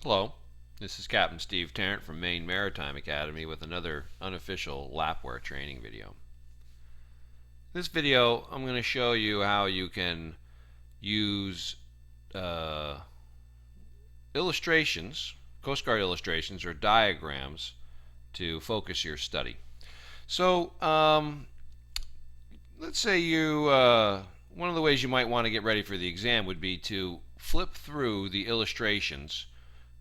Hello, this is Captain Steve Tarrant from Maine Maritime Academy with another unofficial Lapware training video. This video, I'm going to show you how you can use illustrations, Coast Guard illustrations or diagrams to focus your study. So, let's say one of the ways you might want to get ready for the exam would be to flip through the illustrations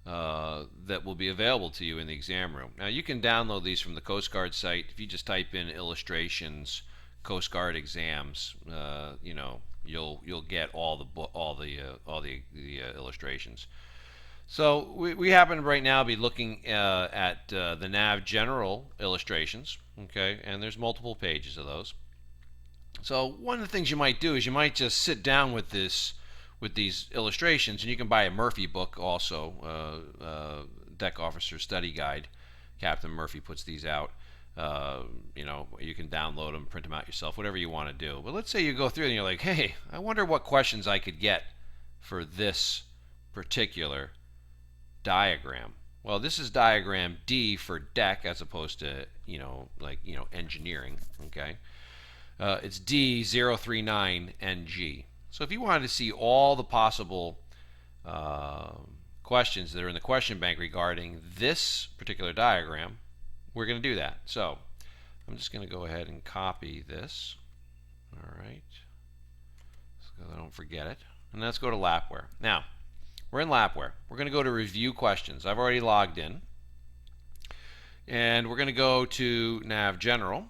that will be available to you in the exam room. Now you can download these from the Coast Guard site. If you just type in illustrations Coast Guard exams, you'll get all the illustrations. So we happen right now to be looking at the Nav General illustrations. Okay, and there's multiple pages of those. So one of the things you might do is you might just sit down with these illustrations, and you can buy a Murphy book also, Deck Officer Study Guide. Captain Murphy puts these out. You can download them, print them out yourself, whatever you want to do. But let's say you go through and you're like, hey, I wonder what questions I could get for this particular diagram. Well, this is diagram D for deck as opposed to, engineering, okay? It's D039NG. So if you wanted to see all the possible questions that are in the question bank regarding this particular diagram, we're going to do that. So I'm just going to go ahead and copy this. All right, so I don't forget it. And let's go to Lapware. Now, we're in Lapware. We're going to go to Review Questions. I've already logged in. And we're going to go to Nav General.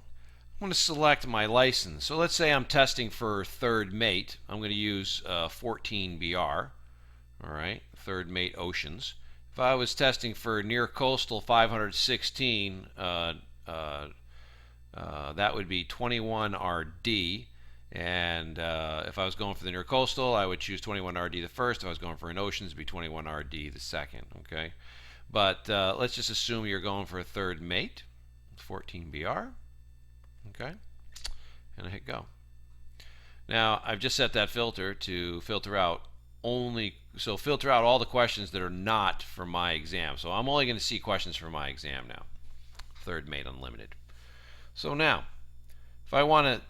I'm going to select my license. So let's say I'm testing for third mate. I'm going to use 14BR. All right, third mate oceans. If I was testing for near coastal 516, that would be 21RD. And if I was going for the near coastal, I would choose 21RD the first. If I was going for an oceans, it would be 21RD the second. Okay, but let's just assume you're going for a third mate, 14BR. Okay, and I hit go. Now I've just set that filter to filter out filter out all the questions that are not for my exam. So I'm only going to see questions for my exam now. Third mate unlimited. So now, if I want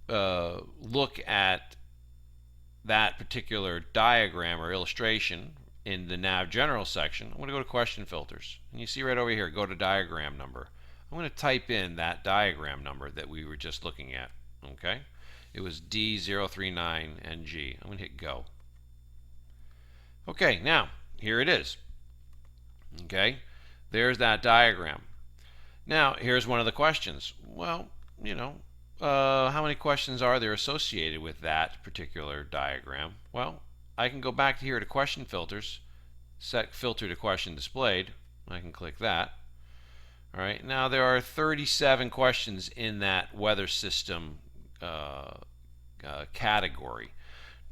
to look at that particular diagram or illustration in the Nav General section, I'm going to go to question filters. And you see right over here, go to diagram number. I'm going to type in that diagram number that we were just looking at. Okay, it was D039NG. I'm going to hit go. Okay, now here it is. Okay, there's that diagram. Now here's one of the questions. Well, how many questions are there associated with that particular diagram? Well, I can go back here to question filters, set filter to question displayed. I can click that. All right, now there are 37 questions in that weather system category.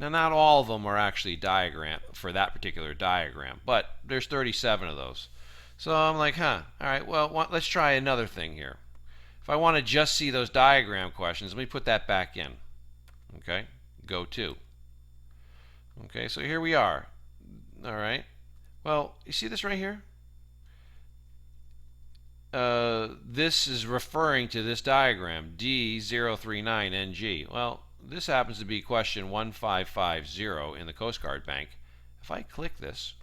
Now, not all of them are actually diagram for that particular diagram, but there's 37 of those. So I'm like, all right, well, let's try another thing here. If I want to just see those diagram questions, let me put that back in. Okay, go to. Okay, so here we are. All right, well, you see this right here? This is referring to this diagram, D039NG. Well, this happens to be question 1550 in the Coast Guard Bank. If I click this,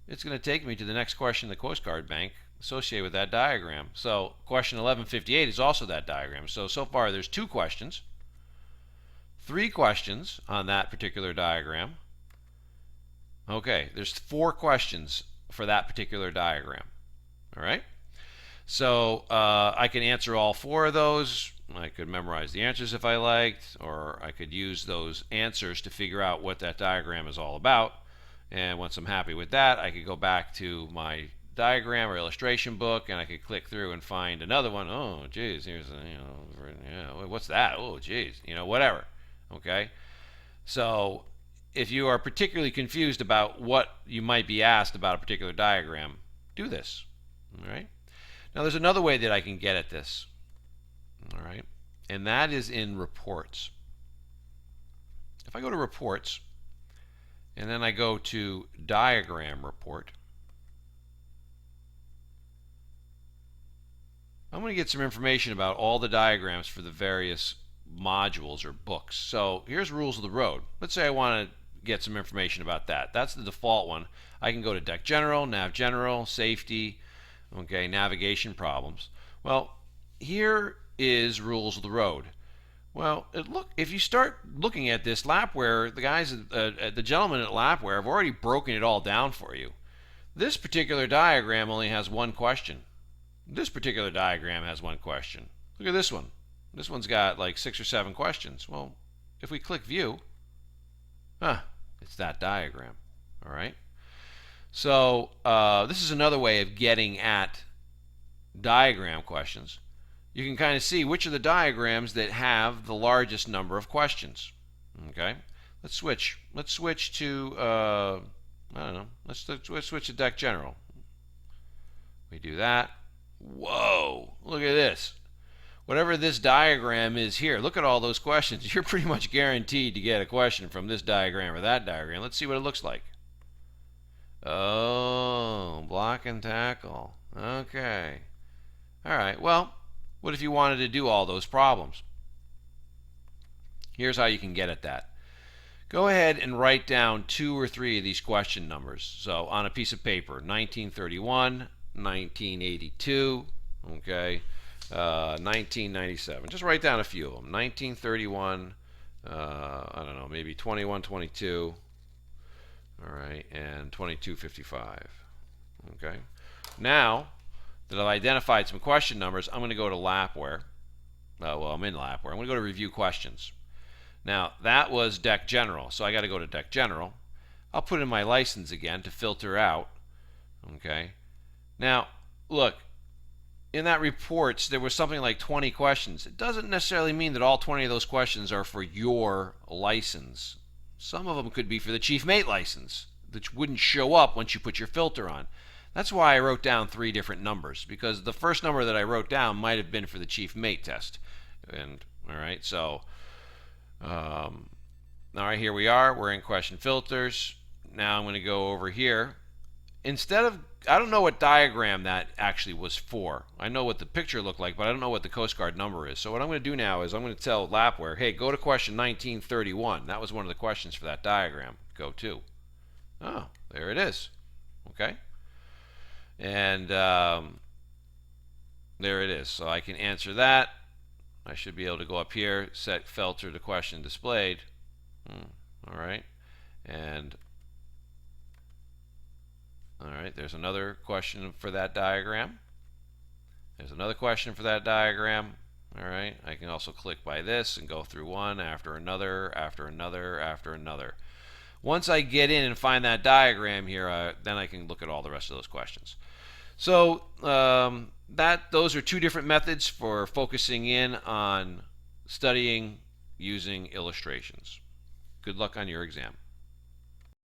it's going to take me to the next question in the Coast Guard Bank associated with that diagram. So question 1158 is also that diagram. So far there's 2 questions, 3 questions on that particular diagram. Okay, there's 4 questions for that particular diagram. All right. So I can answer all 4 of those. I could memorize the answers if I liked, or I could use those answers to figure out what that diagram is all about. And once I'm happy with that, I could go back to my diagram or illustration book, and I could click through and find another one. Oh, geez, here's what's that? Oh, geez, whatever. Okay. So if you are particularly confused about what you might be asked about a particular diagram, do this. All right. Now there's another way that I can get at this. All right, and that is in reports. If I go to reports and then I go to diagram report, I'm going to get some information about all the diagrams for the various modules or books. So here's rules of the road. Let's say I want to get some information about that. That's the default one. I can go to Deck General, Nav General, Safety, okay, Navigation Problems. Well, here is rules of the road. Well, if you start looking at this Lapware, the guys, the gentlemen at Lapware have already broken it all down for you. This particular diagram only has one question. This particular diagram has one question. Look at this one. This one's got like 6 or 7 questions. Well, if we click View, it's that diagram. All right. So this is another way of getting at diagram questions. You can kind of see which are the diagrams that have the largest number of questions. Okay. Let's switch. Let's switch to I don't know. Let's switch to Deck General. We do that. Whoa! Look at this. Whatever this diagram is here, look at all those questions. You're pretty much guaranteed to get a question from this diagram or that diagram. Let's see what it looks like. Oh, block and tackle. Okay. All right. Well, what if you wanted to do all those problems? Here's how you can get at that. Go ahead and write down 2 or 3 of these question numbers. So on a piece of paper, 1931, 1982, okay, 1997. Just write down a few of them. 1931, I don't know, maybe 2122, all right, and 2255. Okay. Now that I've identified some question numbers, I'm going to go to Lapware. Well, I'm in Lapware. I'm going to go to Review Questions. Now, that was Deck General, so I got to go to Deck General. I'll put in my license again to filter out. Okay. Now, look, in that reports, there was something like 20 questions. It doesn't necessarily mean that all 20 of those questions are for your license. Some of them could be for the chief mate license, which wouldn't show up once you put your filter on. That's why I wrote down 3 different numbers, because the first number that I wrote down might have been for the chief mate test. And all right, so all right, here we are. We're in question filters. Now I'm going to go over here. Instead of, I don't know what diagram that actually was for. I know what the picture looked like, but I don't know what the Coast Guard number is. So what I'm going to do now is I'm going to tell Lapware, hey, go to question 1931. That was one of the questions for that diagram. Go to. Oh, there it is. Okay. And there it is. So I can answer that. I should be able to go up here, set filter to question displayed. All right. And all right, there's another question for that diagram. There's another question for that diagram. All right, I can also click by this and go through one after another, after another, after another. Once I get in and find that diagram here, then I can look at all the rest of those questions. So those are 2 different methods for focusing in on studying using illustrations. Good luck on your exam.